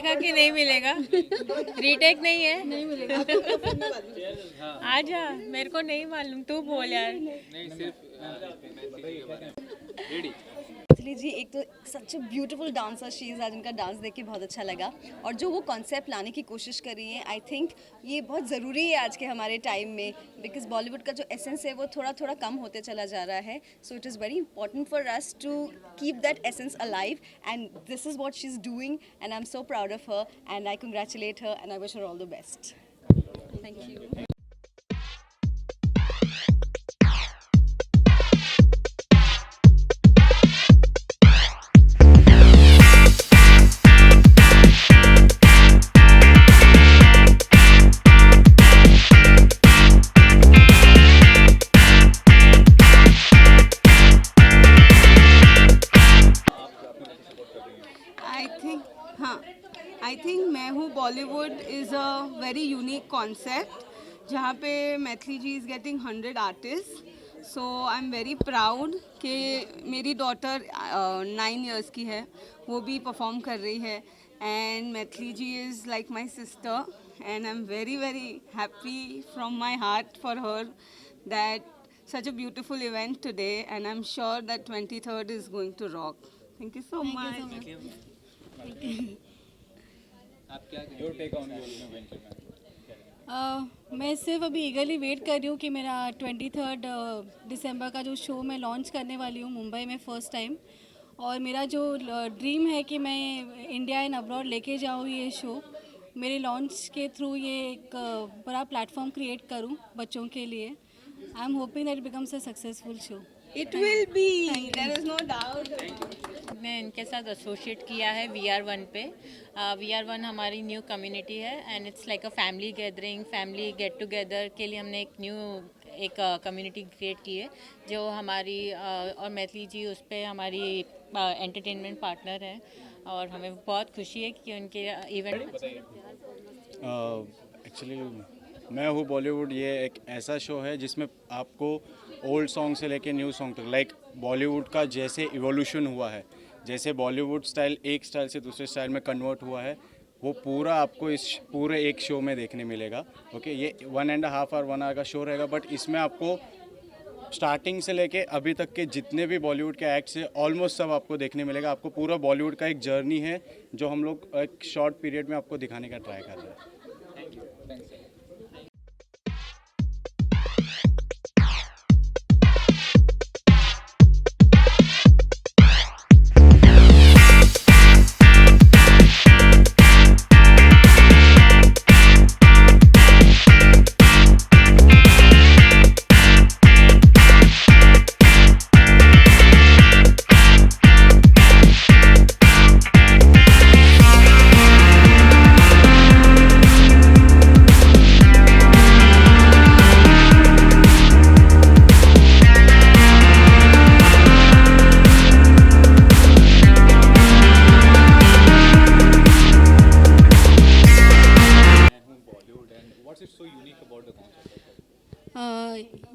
मिलेगा कि नहीं मिलेगा? रीटेक नहीं है? नहीं मिलेगा। आजा, मेरे को नहीं मालूम, तू बोल यार। एक्चुअली जी एक तो such a beautiful dancer she is, आज उनका डांस देख के बहुत अच्छा लगा और जो वो कॉन्सेप्ट लाने की कोशिश कर रही हैं, आई थिंक ये बहुत ज़रूरी है आज के हमारे टाइम में, बिकॉज बॉलीवुड का जो एसेंस है वो थोड़ा थोड़ा कम होते चला जा रहा है. So it is very important for us to keep that essence alive and this is what she is doing and I am so proud of her and I congratulate her and I wish her all the best. Thank you. I think मैं हूँ Bollywood is a very unique concept जहाँ पे Maithili ji is getting 100 artist. So I am very proud कि मेरी daughter 9 years की है, वो भी परफॉर्म कर रही है and Maithili ji is like my sister and I am very very happy from my heart for her that such a beautiful event today and I'm sure that 23rd is going to rock. Thank you so much. Your take on your event, ma'am. मैं सिर्फ अभी ईगरली wait कर रही हूँ कि मेरा 23 दिसंबर का जो शो मैं लॉन्च करने वाली हूँ मुंबई में फ़र्स्ट टाइम, और मेरा जो ड्रीम है कि मैं इंडिया एंड अब्रॉड लेके जाऊँ ये शो. मेरे लॉन्च के थ्रू ये एक बड़ा प्लेटफॉर्म क्रिएट करूँ बच्चों के लिए. I am hoping that it becomes a successful show. It will be. There is no doubt. मैं इनके साथ एसोसिएट किया है VR1 पे. VR1 हमारी न्यू कम्युनिटी है and it's like a family gathering, family get together के लिए हमने एक कम्युनिटी क्रिएट की है जो हमारी और मैथिली जी उस पर हमारी एंटरटेनमेंट पार्टनर हैं और हमें बहुत खुशी है कि उनके इवेंट. एक्चुअली मैं हूँ बॉलीवुड, ये एक ऐसा शो है जिसमें आपको ओल्ड सॉन्ग से लेके न्यू सॉन्ग तक, लाइक बॉलीवुड का जैसे इवोल्यूशन हुआ है, जैसे बॉलीवुड स्टाइल एक स्टाइल से दूसरे स्टाइल में कन्वर्ट हुआ है, वो पूरा आपको इस पूरे एक शो में देखने मिलेगा. ओके, ये 1.5 आवर 1 आवर का शो रहेगा, बट इसमें आपको स्टार्टिंग से लेके अभी तक के जितने भी बॉलीवुड के एक्ट्स हैं ऑलमोस्ट सब आपको देखने मिलेगा. आपको पूरा बॉलीवुड का एक जर्नी है जो हम लोग एक शॉर्ट पीरियड में आपको दिखाने का ट्राई कर रहे हैं.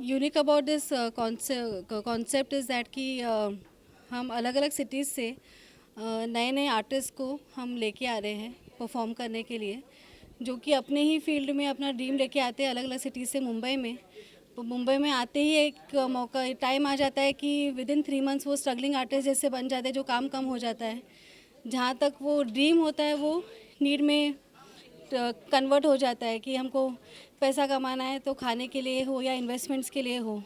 Unique about this concept is that कि हम अलग अलग सिटीज़ से नए नए आर्टिस्ट को हम लेके आ रहे हैं परफॉर्म करने के लिए, जो कि अपने ही फील्ड में अपना ड्रीम लेके आते हैं अलग अलग सिटीज़ से मुंबई में. तो मुंबई में आते ही एक मौका टाइम आ जाता है कि विदिन 3 मंथ्स वो स्ट्रगलिंग आर्टिस्ट जैसे बन जाते हैं, जो काम कम हो जाता है. जहाँ तक वो ड्रीम होता है वो नीड में कन्वर्ट हो जाता है कि हमको पैसा कमाना है तो खाने के लिए हो या इन्वेस्टमेंट्स के लिए हो.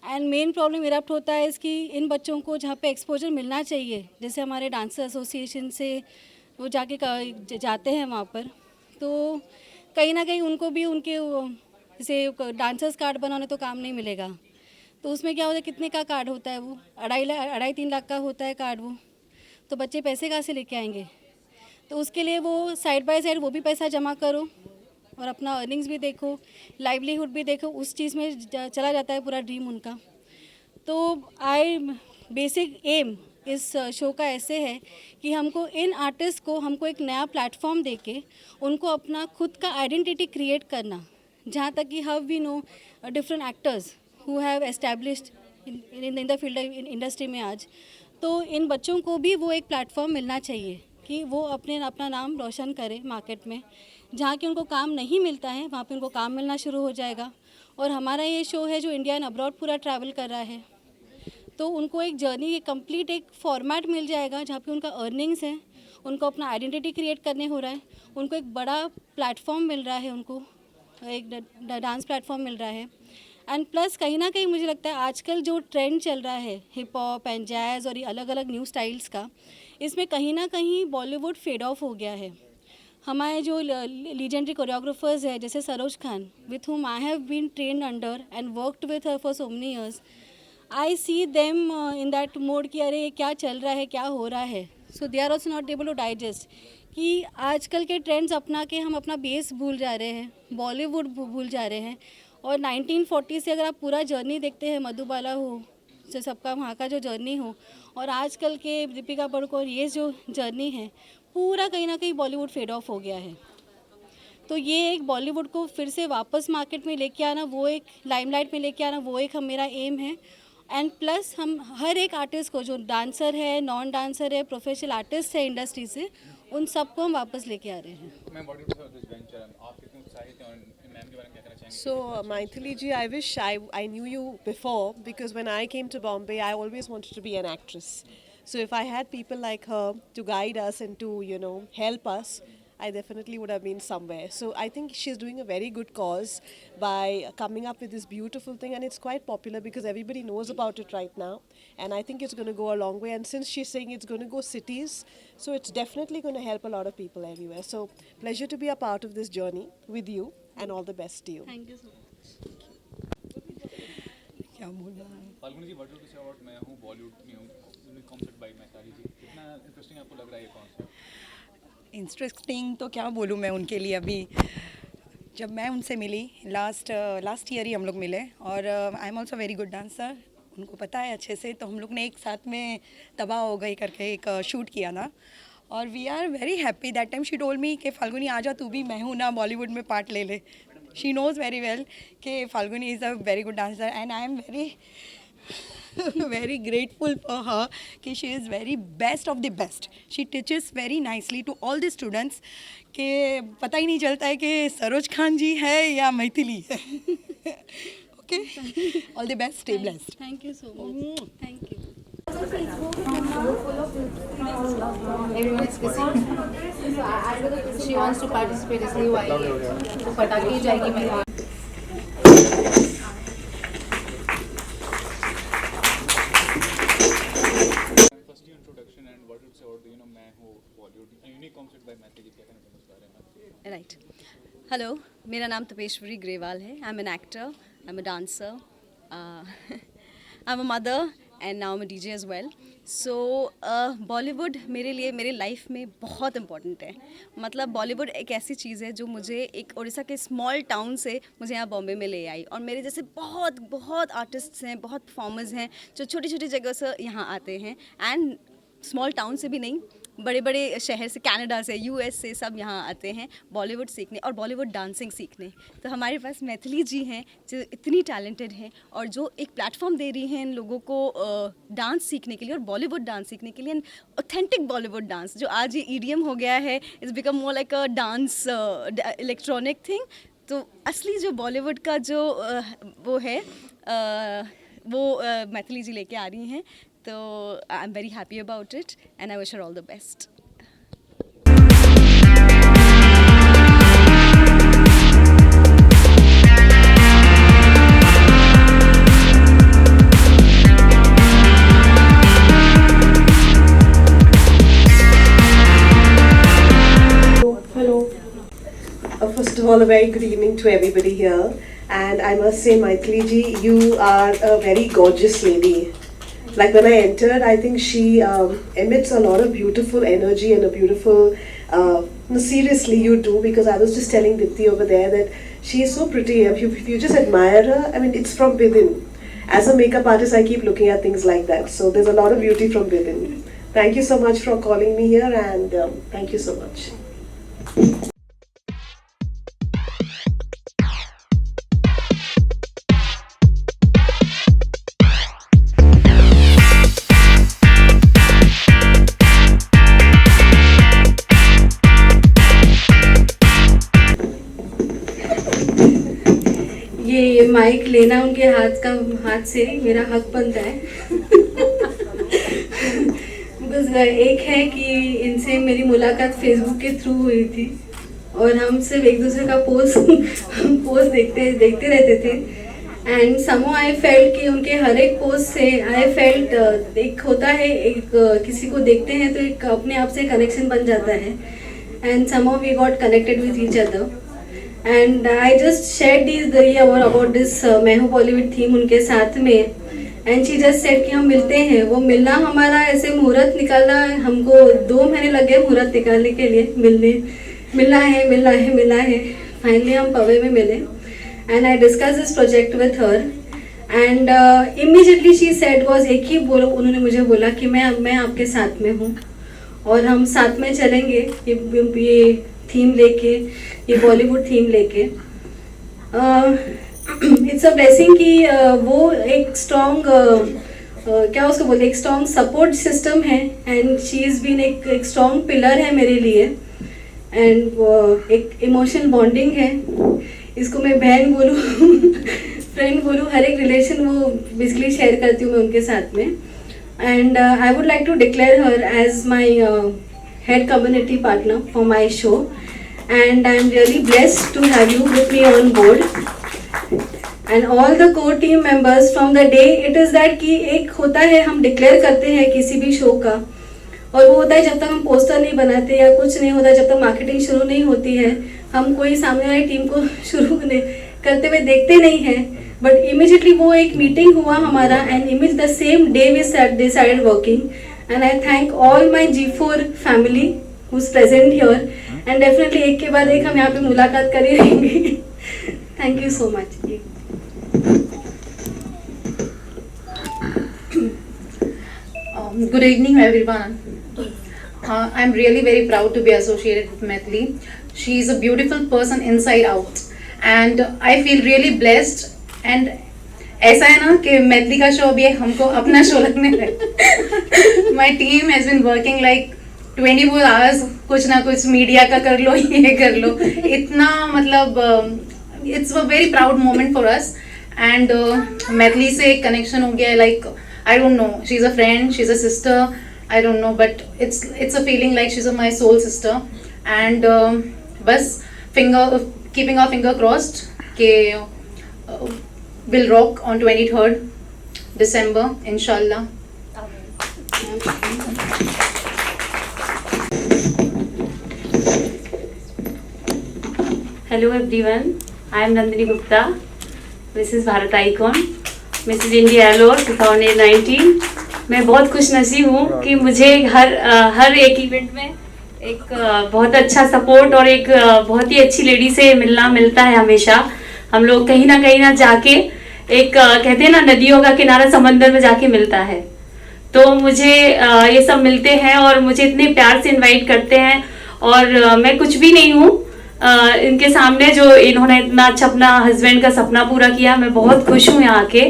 एंड मेन प्रॉब्लम इरप्ट होता है इसकी इन बच्चों को जहाँ पे एक्सपोजर मिलना चाहिए, जैसे हमारे डांसर एसोसिएशन से वो जाते हैं वहाँ पर, तो कहीं ना कहीं उनको भी उनके जैसे डांसर्स कार्ड बनाने तो काम नहीं मिलेगा. तो उसमें क्या होता है, कितने का कार्ड होता है वो 2.5-3 लाख का होता है कार्ड वो, तो बच्चे पैसे कहाँ से लेके आएंगे. तो उसके लिए वो साइड बाय साइड वो भी पैसा जमा करो और अपना अर्निंग्स भी देखो, लाइवलीहुड भी देखो, उस चीज़ में चला जाता है पूरा ड्रीम उनका. तो बेसिक एम इस शो का ऐसे है कि हमको इन आर्टिस्ट को हमको एक नया प्लेटफॉर्म देके उनको अपना खुद का आइडेंटिटी क्रिएट करना, जहाँ तक कि how we know different actors who have established in the field industry में आज, तो इन बच्चों को भी वो एक प्लेटफॉर्म मिलना चाहिए कि वो अपना नाम रोशन करे मार्केट में। जहाँ कि उनको काम नहीं मिलता है वहाँ पे उनको काम मिलना शुरू हो जाएगा। और हमारा ये शो है जो इंडिया एंड अब्रॉड पूरा ट्रैवल कर रहा है, तो उनको एक जर्नी कंप्लीट एक फॉर्मेट मिल जाएगा जहाँ पे उनका अर्निंग्स है, उनको अपना आइडेंटिटी क्रिएट करने हो रहा है, उनको एक बड़ा प्लेटफॉर्म मिल रहा है, उनको एक डांस प्लेटफॉर्म मिल रहा है। एंड प्लस कहीं ना कहीं मुझे लगता है आजकल जो ट्रेंड चल रहा है हिप हॉप एंड जैज़ और ये अलग अलग न्यू स्टाइल्स का, इसमें कहीं ना कहीं बॉलीवुड फेड ऑफ हो गया है। हमारे जो लीजेंडरी कोरियोग्राफर्स हैं जैसे Saroj Khan, with whom I have been trained under and worked with her for so many years, I see them in that mode कि अरे क्या चल रहा है, क्या हो रहा है। So they are also not able to digest कि आजकल के ट्रेंड्स अपना के हम अपना बेस भूल जा रहे हैं, बॉलीवुड भूल जा रहे हैं। और 1940 से अगर आप पूरा जर्नी देखते हैं, मधुबाला हो, जो सबका वहाँ का जो जर्नी हो, और आजकल के दीपिका पादुकोण, ये जो जर्नी है पूरा कहीं ना कहीं बॉलीवुड फेड ऑफ हो गया है। तो ये एक बॉलीवुड को फिर से वापस मार्केट में लेके आना, वो एक लाइमलाइट में लेके आना, वो एक मेरा एम है। एंड प्लस हम हर एक आर्टिस्ट को, जो डांसर है, नॉन डांसर है, प्रोफेशनल आर्टिस्ट है इंडस्ट्री से, उन सबको हम वापस लेके आ रहे हैं। मैं बॉलीवुड से दिस वेंचर आप कितने उत्साहित हैं और मैम के बारे में क्या कहना चाहेंगे? So, Maithili ji, I wish I knew you before, because when I came to Bombay, I always wanted to be an actress. So if I had people like her to guide us and to, help us, I definitely would have been somewhere. So I think she's doing a very good cause by coming up with this beautiful thing, and it's quite popular because everybody knows about it right now. And I think it's going to go a long way. And since she's saying it's going to go cities, so it's definitely going to help a lot of people everywhere. So pleasure to be a part of this journey with you, and all the best to you. Thank you so much. क्या बोलना है? फाल्गुनी जी, बॉलीवुड से award मैं हूँ बॉलीवुड में हूँ, unique concept by Maithili जी, कितना interesting आपको लग रहा है ये कॉन्सेप्ट? इंटरेस्टिंग तो क्या बोलूँ मैं उनके लिए। अभी जब मैं उनसे मिली लास्ट ईयर ही हम लोग मिले, और I am also very good dancer, उनको पता है अच्छे से। तो हम लोग ने एक साथ में तबाह हो गई करके एक शूट किया था, और we are very happy. That time she told me कि फाल्गुनी आ जा तू भी, मैं हूँ ना, बॉलीवुड में पार्ट ले ले। शी नोज़ वेरी वेल कि Falguni is a very good dancer, and I M very grateful for her कि she is very best of the best. She teaches very nicely to all the students कि पता ही नहीं चलता है कि सरोज खान जी है या मैथिली है। Okay, all the best, stay blessed. Thank you so much, thank you. Everyone is busy. She wants to participate इसलिए वो आई है। तो पटाखे ही जाएगी मैं। फर्स्ट इंट्रोडक्शन एंड बॉलीवुड से अवार्ड, मैं हूँ Bollywood, unique concept by Maithili ji, क्या कहना चाहेंगे इस बारे में? राइट, हेलो, मेरा नाम तपेश्वरी ग्रेवाल है। I am an actor, I am a dancer, I am a mother, and now मैं डीजे एज वेल। सो बॉलीवुड मेरे लिए, मेरे लाइफ में बहुत इम्पॉर्टेंट है। मतलब बॉलीवुड एक ऐसी चीज़ है जो मुझे एक उड़ीसा के स्मॉल टाउन से मुझे यहाँ बॉम्बे में ले आई, और मेरे जैसे बहुत बहुत आर्टिस्ट्स हैं, बहुत परफॉर्मर्स हैं जो छोटी छोटी जगह से यहाँ आते हैं, एंड स्मॉल टाउन से भी नहीं, बड़े बड़े शहर से, कनाडा से, यूएस से, सब यहाँ आते हैं बॉलीवुड सीखने और बॉलीवुड डांसिंग सीखने। तो हमारे पास मैथिली जी हैं जो इतनी टैलेंटेड हैं और जो एक प्लेटफॉर्म दे रही हैं इन लोगों को डांस सीखने के लिए और बॉलीवुड डांस सीखने के लिए, ऑथेंटिक बॉलीवुड डांस जो आज ये ईडीएम हो गया है, it's become more like a dance electronic thing. तो असली जो बॉलीवुड का जो वो है वो मैथिली जी लेके आ रही हैं। तो आई am very happy about it and I wish her all the best. Hello. First of all, a very good evening to everybody here. And I must say, Maithili ji, you are a very gorgeous lady. Like when I entered, I think she emits a lot of beautiful energy and a beautiful, no, seriously you do, because I was just telling Dipti over there that she is so pretty. If you just admire her, I mean, it's from within. As a makeup artist, I keep looking at things like that. So there's a lot of beauty from within. Thank you so much for calling me here, and thank you so much. ये mic लेना उनके हाथ से मेरा हक बनता है। बस एक है कि इनसे मेरी मुलाकात फेसबुक के थ्रू हुई थी और हम सिर्फ एक दूसरे का पोस्ट देखते रहते थे एंड समो आई फेल्ट कि उनके हर एक पोस्ट से आई फेल्ट एक होता है, एक किसी को देखते हैं तो एक अपने आप से कनेक्शन बन जाता है and somehow we got connected with each other and I just share this about this मैं हूँ बॉलीवुड थीम उनके साथ में एंड शी जस्ट सेड कि हम मिलते हैं। वो मिलना हमारा ऐसे मुहूर्त निकालना, हमको 2 महीने लगे मुहूर्त निकालने के लिए, मिलना है। फाइनली हम पवे में मिले and I discuss this project with her and immediately she said was एक ही उन्होंने मुझे बोला कि मैं आपके साथ में हूँ और हम साथ में चलेंगे ये थीम लेके, ये बॉलीवुड थीम लेके। इट्स अ ब्लेसिंग कि वो एक स्ट्रॉन्ग क्या उसको बोलते, एक स्ट्रॉन्ग सपोर्ट सिस्टम है एंड शी इज़ बीन एक स्ट्रॉन्ग पिलर है मेरे लिए एंड एक इमोशनल बॉन्डिंग है। इसको मैं बहन बोलूँ फ्रेंड बोलूँ, हर एक रिलेशन वो बेसिकली शेयर करती हूँ मैं उनके साथ में and I would like to declare her as my head community partner for my show and I am really blessed to have you with me on board and all the core team members from the day it is that कि एक होता है हम declare करते हैं किसी भी show का और वो होता है जब तक हम पोस्टर नहीं बनाते या कुछ नहीं होता, जब तक मार्केटिंग शुरू नहीं होती है, हम कोई सामने वाली टीम को शुरू करते हुए देखते नहीं हैं, बट इमीडिएटली वो एक मीटिंग हुआ हमारा and image the same day we decided working and I thank all my G4 family who is present here and definitely एक के बाद एक हम यहाँ पे मुलाकात कर ही रहेंगे। Thank you so much. Good evening, everyone. I'm really very proud to be associated with Maithili. She is a beautiful person inside out, and I feel really blessed. And ऐसा है ना कि मैथिली का शो अभी हमको अपना शो लगने लगा। My team has been working like 24 hours, कुछ ना कुछ मीडिया का कर लो, ये कर लो, इतना मतलब it's a very proud moment for us. And Maithili से एक connection हो गया है, like I don't know, she's a friend, she's a sister, I don't know, but it's a feeling like she's my soul sister. And बस keeping our finger crossed कि we'll rock on 23rd December, inshallah. Hello everyone, I am Nandini Gupta, Mrs. Bharat Icon, Mrs. India Award 2019। मैं बहुत खुशनसीब हूँ कि मुझे हर एक event में एक बहुत अच्छा सपोर्ट और एक बहुत ही अच्छी लेडी से मिलता है हमेशा। हम लोग कहीं ना जाके एक कहते हैं ना, नदियों का किनारा समंदर में जाके मिलता है, तो मुझे ये सब मिलते हैं और मुझे इतने प्यार से इनवाइट करते हैं और मैं कुछ भी नहीं हूँ इनके सामने। जो इन्होंने इतना अच्छा अपना हस्बैंड का सपना पूरा किया, मैं बहुत खुश हूँ यहाँ के,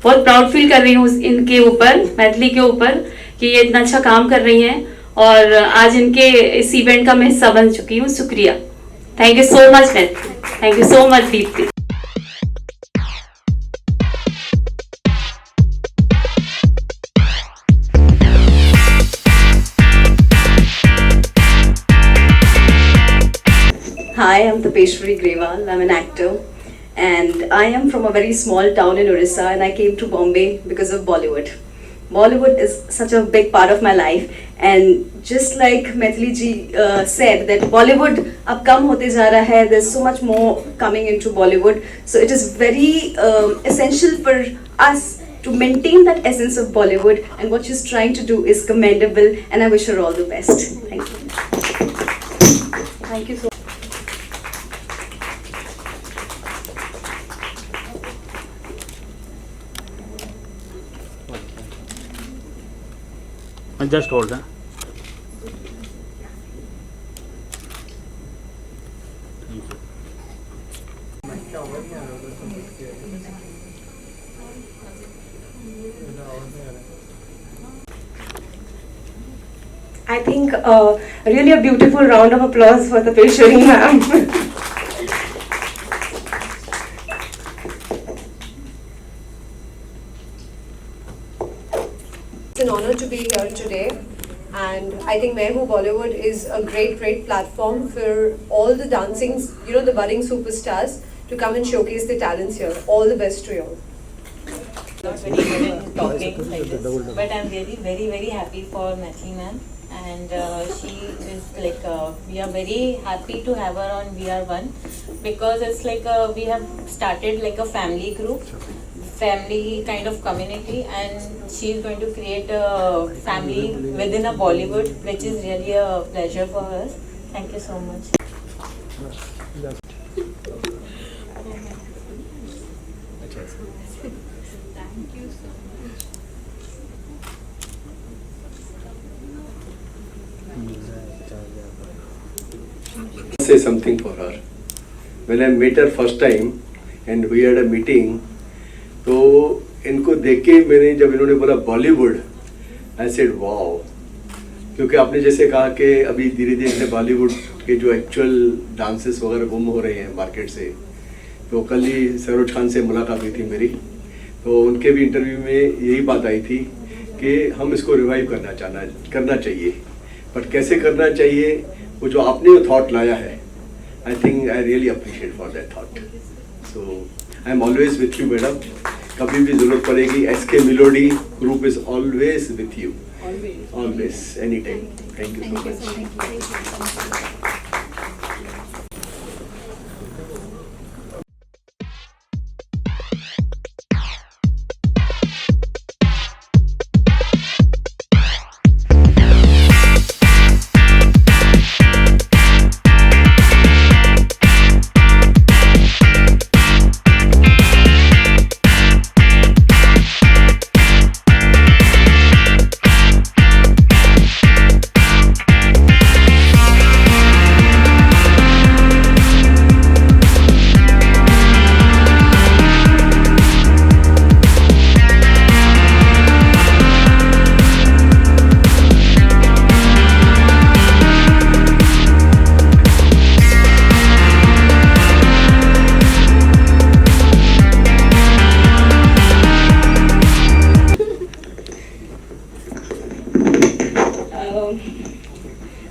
बहुत प्राउड फील कर रही हूँ इनके ऊपर, मैथिली के ऊपर, कि ये इतना अच्छा काम कर रही हैं और आज इनके इस इवेंट का मैं हिस्सा बन चुकी हूँ। शुक्रिया, thank you so much Maithili, thank you so much Deepti. Hi, I'm Tapeshwari Grewal. I'm an actor and I am from a very small town in Orissa and I came to Bombay because of Bollywood. Bollywood is such a big part of my life and just like Maithili ji said that Bollywood ab kam hote ja raha hai, there's so much more coming into Bollywood, so it is very essential for us to maintain that essence of Bollywood, and what she's trying to do is commendable and I wish her all the best. Thank you. Thank you so much. Just hold that. I think really a beautiful round of applause for Tapeshwari ma'am. It's an honor to be here today. And I think Main Hoon Bollywood is a great platform for all the dancing, the budding superstars to come and showcase their talents here. All the best to you all. Not very good in talking like this, but I'm really very happy for Maithili ma'am, and she is like we are very happy to have her on VR1 because it's like we have started like a family group, family kind of community, and she is going to create a family within a Bollywood, which is really a pleasure for us. Thank you so much. Say something for her. When I met her first time and we had a meeting, तो इनको देख के मैंने जब इन्होंने बोला Bollywood, I said wow, क्योंकि आपने जैसे कहा कि अभी धीरे धीरे बॉलीवुड के जो एक्चुअल डांसेस वगैरह गुम हो रहे हैं मार्केट से, तो कल ही सरोज खान से मुलाकात हुई थी मेरी, तो उनके भी इंटरव्यू में यही बात आई थी कि हम इसको रिवाइव करना चाहिए, बट कैसे करना चाहिए, वो जो आपने थॉट लाया है, I think I really appreciate for that thought. So I am always with you madam, कभी भी जरूरत पड़ेगी SK melody group is always with you, always any time. Thank you so much.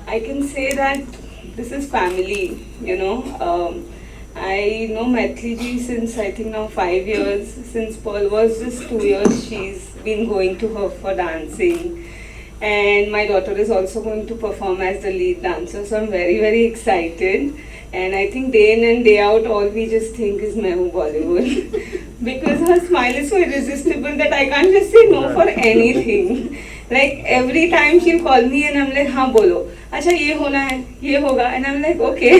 I can say that this is family, I know Maithili ji since I think now 5 years. Since Pearl was just 2 years, she's been going to her for dancing. And my daughter is also going to perform as the lead dancer. So I'm very excited. And I think day in and day out, all we just think is Main Hoon Bollywood. Because her smile is so irresistible that I can't just say no for anything. Like every time she'll call me and I'm like, हाँ बोलो, अच्छा ये होना है, ये होगा, and I'm like, okay.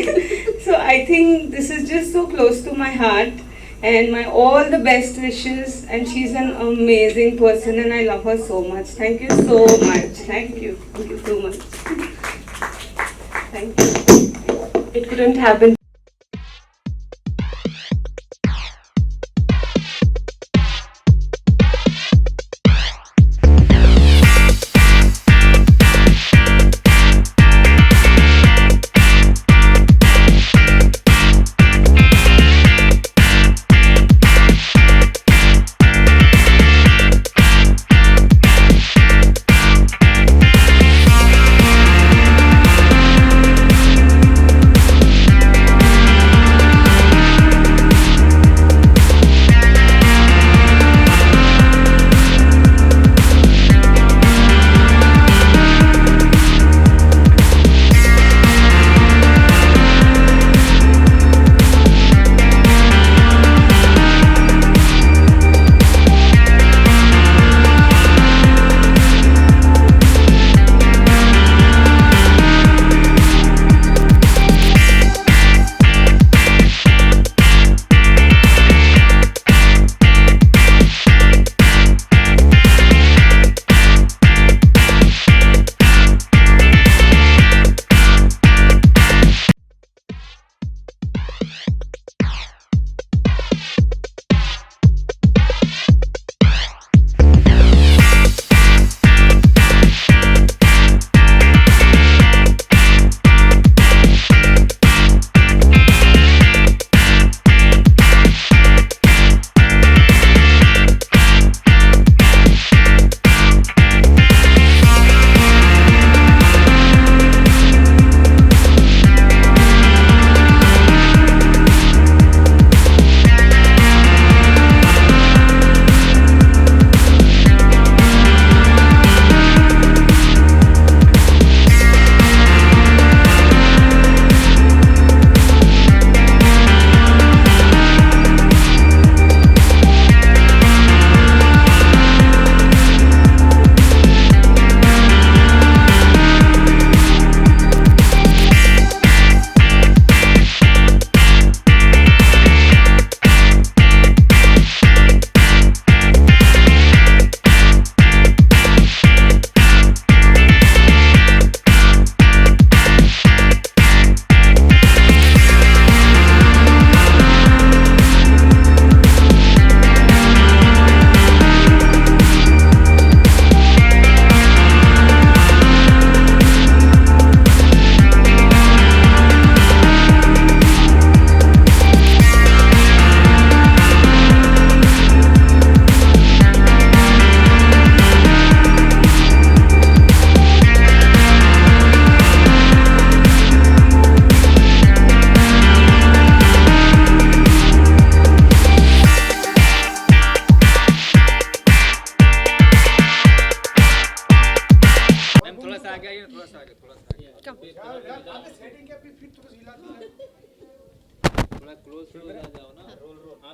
So I think this is just so close to my heart, and my all the best wishes. And she's an amazing person, and I love her so much. Thank you so much. Thank you so much. Thank you. It couldn't have been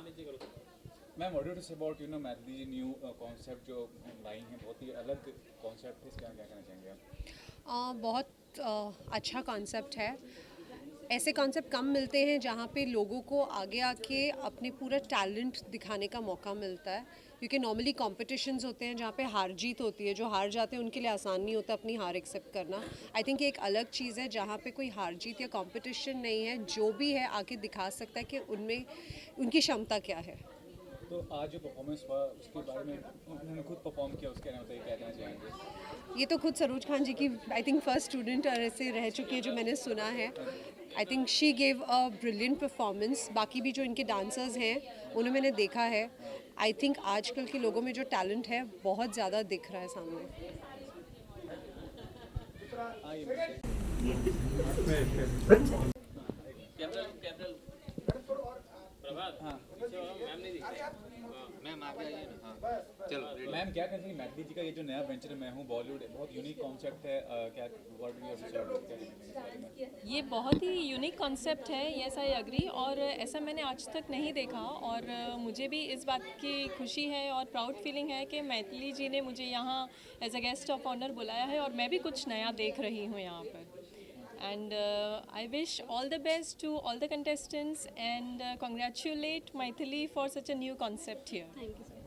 ma'am what do say about Maithili ji new concept जो लाई हैं, बहुत ही अलग concept है, इसका क्या कहना चाहेंगे आप? बहुत अच्छा कॉन्सेप्ट है। ऐसे कॉन्सेप्ट कम मिलते हैं जहाँ पे लोगों को आगे आके अपने पूरा टैलेंट दिखाने का मौका मिलता है, क्योंकि नॉर्मली कॉम्पिटिशन्स होते हैं जहाँ पे हार जीत होती है। जो हार जाते हैं उनके लिए आसान नहीं होता अपनी हार एक्सेप्ट करना। आई थिंक एक अलग चीज़ है जहाँ पे कोई हार जीत या कॉम्पिटिशन नहीं है, जो भी है आके दिखा सकता है कि उनमें उनकी क्षमता क्या है। तो आज जो परफॉर्मेंस हुआ उसके बारे में उन्होंने खुद परफॉर्म किया, उसके बारे में बताइए, क्या कहना चाहेंगे? ये तो खुद सरोज खान जी की आई थिंक फर्स्ट स्टूडेंट ऐसे रह चुकी है जो मैंने सुना है। I think she gave a brilliant performance. बाकी भी जो इनके डांसर्स हैं उन्हें मैंने देखा है। आई थिंक आजकल के लोगों में जो टैलेंट है बहुत ज़्यादा दिख रहा है सामने। मैम क्या कहते हैं मैथिली जी का ये जो नया वेंचर मैं हूँ बॉलीवुड, बहुत यूनिक कॉन्सेप्ट है, क्या वर्ड भी है? ये बहुत ही यूनिक कॉन्सेप्ट है, यस आई एग्री। और ऐसा मैंने आज तक नहीं देखा, और मुझे भी इस बात की खुशी है और प्राउड फीलिंग है कि मैथिली जी ने मुझे यहाँ as a guest of honour बुलाया है, और मैं भी कुछ नया देख रही हूँ यहाँ पर। And I wish all the best to all the contestants, and congratulate Maithili for such a new concept here. Thank you so much.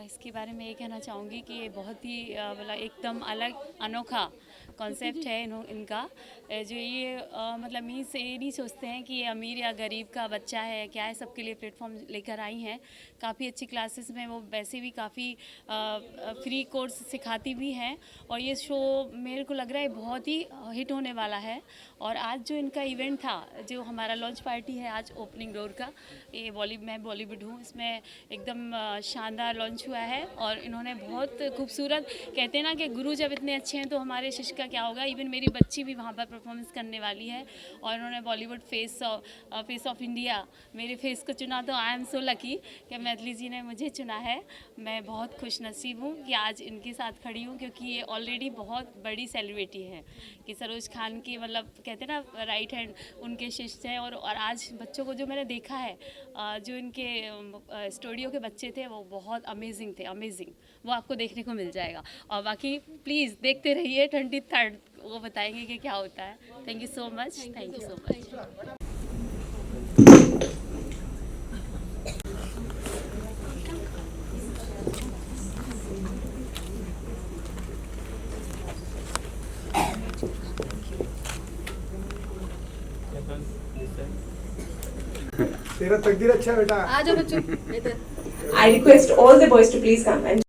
इसके बारे में ये कहना चाहूँगी कि ये बहुत ही मतलब एकदम अलग अनोखा कॉन्सेप्ट है इनका। जो ये मतलब मीन्स ये नहीं सोचते हैं कि ये अमीर या गरीब का बच्चा है, क्या है, सबके लिए प्लेटफॉर्म लेकर आई हैं। काफ़ी अच्छी क्लासेस में वो वैसे भी काफ़ी फ्री कोर्स सिखाती भी हैं, और ये शो मेरे को लग रहा है बहुत ही हिट होने वाला है। और आज जो इनका इवेंट था, जो हमारा लॉन्च पार्टी है आज ओपनिंग डोर का, ये मैं बॉलीवुड हूँ, इसमें एकदम शानदार लॉन्च हुआ है। और इन्होंने बहुत खूबसूरत, कहते हैं ना कि गुरु जब इतने अच्छे हैं तो हमारे शिष्य का क्या होगा। इवन मेरी बच्ची भी वहाँ पर परफॉर्मेंस करने वाली है, और इन्होंने बॉलीवुड फेस ऑफ इंडिया मेरे फेस को चुना। तो आई एम सो लकी कि मैथिली जी ने मुझे चुना है। मैं बहुत खुश नसीब हूँ कि आज इनके साथ खड़ी हूँ, क्योंकि ये ऑलरेडी बहुत बड़ी सेलिब्रिटी है कि सरोज खान की, मतलब कहते हैं ना राइट हैंड उनके शिष्य हैं। और आज बच्चों को जो मैंने देखा है, जो इनके स्टूडियो के बच्चे थे वो बहुत अमेजिंग थे, अमेजिंग। वो आपको देखने को मिल जाएगा। और बाकी प्लीज़ देखते रहिए, 23rd वो बताएंगे कि क्या होता है। Thank you so much, thank you so much. तेरा तकदीर अच्छा बेटा। आ जाओ बच्चों। I request all the boys to please come and